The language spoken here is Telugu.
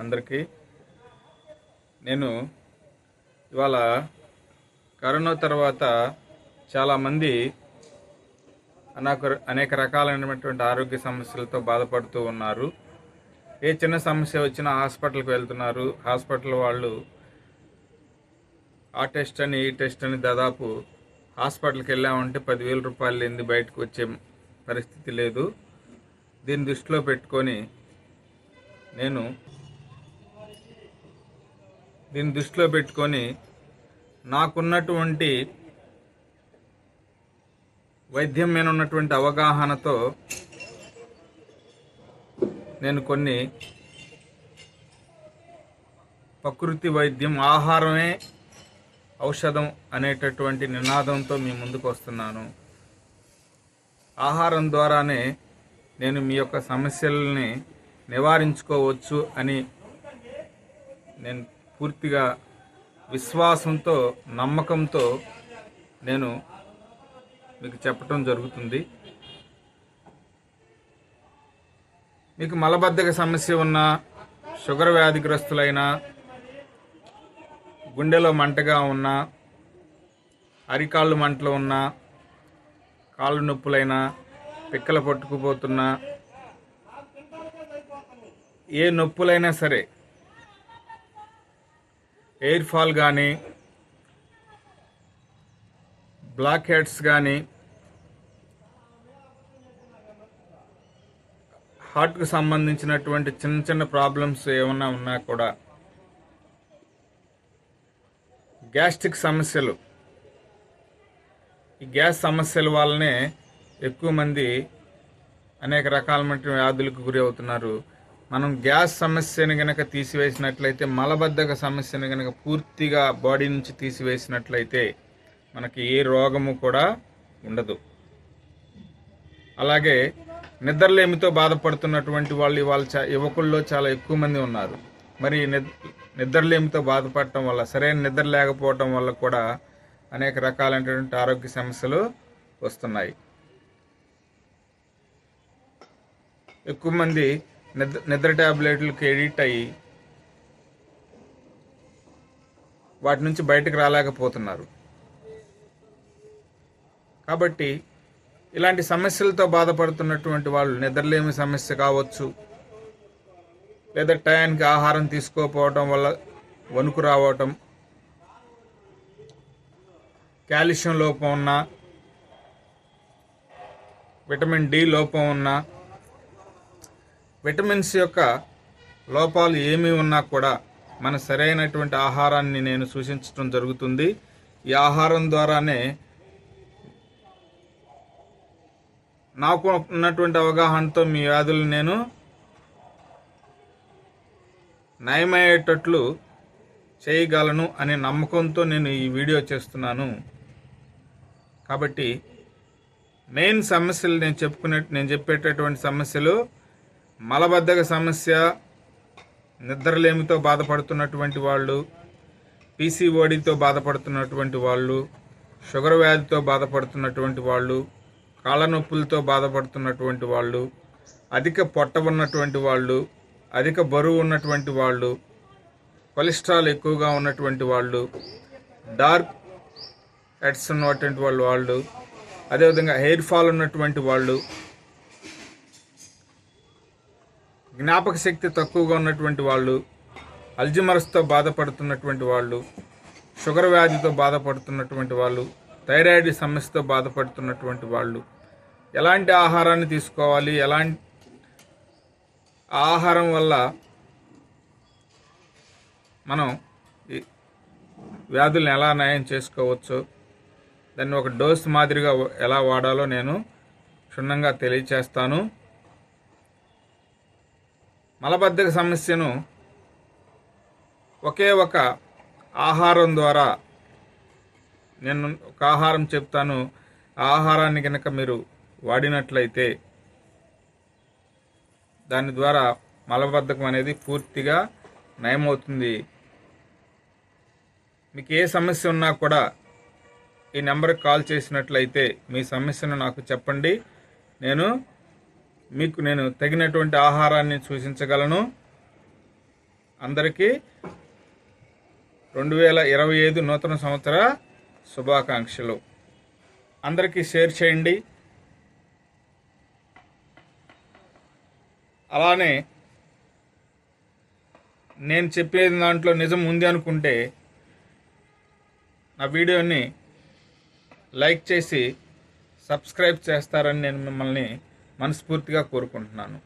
అందరికీ. నేను ఇవాళ కరోనా తర్వాత చాలామంది అనేక రకాలైనటువంటి ఆరోగ్య సమస్యలతో బాధపడుతూ ఉన్నారు. ఏ చిన్న సమస్య వచ్చినా హాస్పిటల్కి వెళ్తున్నారు. హాస్పిటల్ వాళ్ళు ఆ టెస్ట్ అని ఈ టెస్ట్ అని దాదాపు హాస్పిటల్కి వెళ్ళామంటే 10,000 రూపాయలు లేనిది బయటకు వచ్చే పరిస్థితి లేదు. దీన్ని దృష్టిలో పెట్టుకొని నాకున్నటువంటి వైద్యం మీద ఉన్నటువంటి అవగాహనతో నేను కొన్ని ప్రకృతి వైద్యం, ఆహారమే ఔషధం అనేటటువంటి నినాదంతో మీ ముందుకు వస్తున్నాను. ఆహారం ద్వారానే నేను మీ యొక్క సమస్యలని నివారించుకోవచ్చు అని నేను పూర్తిగా విశ్వాసంతో, నమ్మకంతో నేను మీకు చెప్పటం జరుగుతుంది. మీకు మలబద్ధక సమస్య ఉన్నా, షుగర్ వ్యాధిగ్రస్తులైనా, గుండెలో మంటగా ఉన్నా, అరికాళ్ళు మంటలు ఉన్నా, కాళ్ళు నొప్పులైనా, పిక్కల పట్టుకుపోతున్నా, ఏ నొప్పులైనా సరే, ఎయిర్ ఫాల్ కానీ, బ్లాక్ హెడ్స్ కానీ, హార్ట్కు సంబంధించినటువంటి చిన్న చిన్న ప్రాబ్లమ్స్ ఏమన్నా ఉన్నా కూడా, గ్యాస్ట్రిక్ సమస్యలు, ఈ గ్యాస్ సమస్యల వల్లనే ఎక్కువ మంది అనేక రకాలైన వ్యాధులకు గురి అవుతున్నారు. మనం గ్యాస్ సమస్యను కనుక తీసివేసినట్లయితే, మలబద్ధక సమస్యను కనుక పూర్తిగా బాడీ నుంచి తీసివేసినట్లయితే మనకి ఏ రోగము కూడా ఉండదు. అలాగే నిద్రలేమితో బాధపడుతున్నటువంటి వాళ్ళు ఇవాళ యువకుల్లో చాలా ఎక్కువ మంది ఉన్నారు. మరి నిద్రలేమితో బాధపడటం వల్ల, సరైన నిద్ర లేకపోవటం వల్ల కూడా అనేక రకాలైనటువంటి ఆరోగ్య సమస్యలు వస్తున్నాయి. ఎక్కువ మంది నిద్ర ట్యాబ్లెట్లకు ఎడిక్ట్ అయ్యి వాటి నుంచి బయటకు రాలేకపోతున్నారు. కాబట్టి ఇలాంటి సమస్యలతో బాధపడుతున్నటువంటి వాళ్ళు, నిద్రలేమి సమస్య కావచ్చు, లేదా టయానికి ఆహారం తీసుకోకపోవటం వల్ల వణుకు రావటం, కాల్షియం లోపం ఉన్నా, విటమిన్ డి లోపం ఉన్నా, విటమిన్స్ యొక్క లోపాలు ఏమీ ఉన్నా కూడా మన సరైనటువంటి ఆహారాన్ని నేను సూచించడం జరుగుతుంది. ఈ ఆహారం ద్వారానే నాకు ఉన్నటువంటి అవగాహనతో మీ వ్యాధులు నేను నయమయ్యేటట్లు చేయగలను అనే నమ్మకంతో నేను ఈ వీడియో చేస్తున్నాను. కాబట్టి మెయిన్ సమస్యలు నేను చెప్పేటటువంటి సమస్యలు మలబద్ధక సమస్య, నిద్రలేమితో బాధపడుతున్నటువంటి వాళ్ళు, పీసీఓడితో బాధపడుతున్నటువంటి వాళ్ళు, షుగర్ వ్యాధితో బాధపడుతున్నటువంటి వాళ్ళు, కాళ్ళ నొప్పులతో బాధపడుతున్నటువంటి వాళ్ళు, అధిక పొట్ట ఉన్నటువంటి వాళ్ళు, అధిక బరువు ఉన్నటువంటి వాళ్ళు, కొలెస్ట్రాల్ ఎక్కువగా ఉన్నటువంటి వాళ్ళు, డార్క్ హెడ్స్ ఉన్నటువంటి వాళ్ళు, అదేవిధంగా హెయిర్ ఫాల్ ఉన్నటువంటి వాళ్ళు, జ్ఞాపక శక్తి తక్కువగా ఉన్నటువంటి వాళ్ళు, అల్జిమర్స్తో బాధపడుతున్నటువంటి వాళ్ళు, షుగర్ వ్యాధితో బాధపడుతున్నటువంటి వాళ్ళు, థైరాయిడ్ సమస్యతో బాధపడుతున్నటువంటి వాళ్ళు, ఎలాంటి ఆహారాన్ని తీసుకోవాలి, ఎలాంటి ఆహారం వల్ల మనం ఈ వ్యాధులను ఎలా నయం చేసుకోవచ్చో, దాన్ని ఒక డోస్ మాదిరిగా ఎలా వాడాలో నేను క్షుణ్ణంగా తెలియచేస్తాను. మలబద్ధక సమస్యను ఒకే ఒక ఆహారం ద్వారా, నేను ఒక ఆహారం చెప్తాను, ఆ ఆహారాన్ని కనుక మీరు వాడినట్లయితే దాని ద్వారా మలబద్ధకం అనేది పూర్తిగా నయమవుతుంది. మీకు ఏ సమస్య ఉన్నా కూడా ఈ నెంబర్కి కాల్ చేసినట్లయితే మీ సమస్యను నాకు చెప్పండి. నేను తగినటువంటి ఆహారాన్ని సూచించగలను. అందరికీ 2025 నూతన సంవత్సర శుభాకాంక్షలు. అందరికీ షేర్ చేయండి. అలానే నేను చెప్పేది దాంట్లో నిజం ఉంది అనుకుంటే నా వీడియోని లైక్ చేసి సబ్స్క్రైబ్ చేస్తారని నేను మిమ్మల్ని మనస్ఫూర్తిగా కోరుకుంటున్నాను.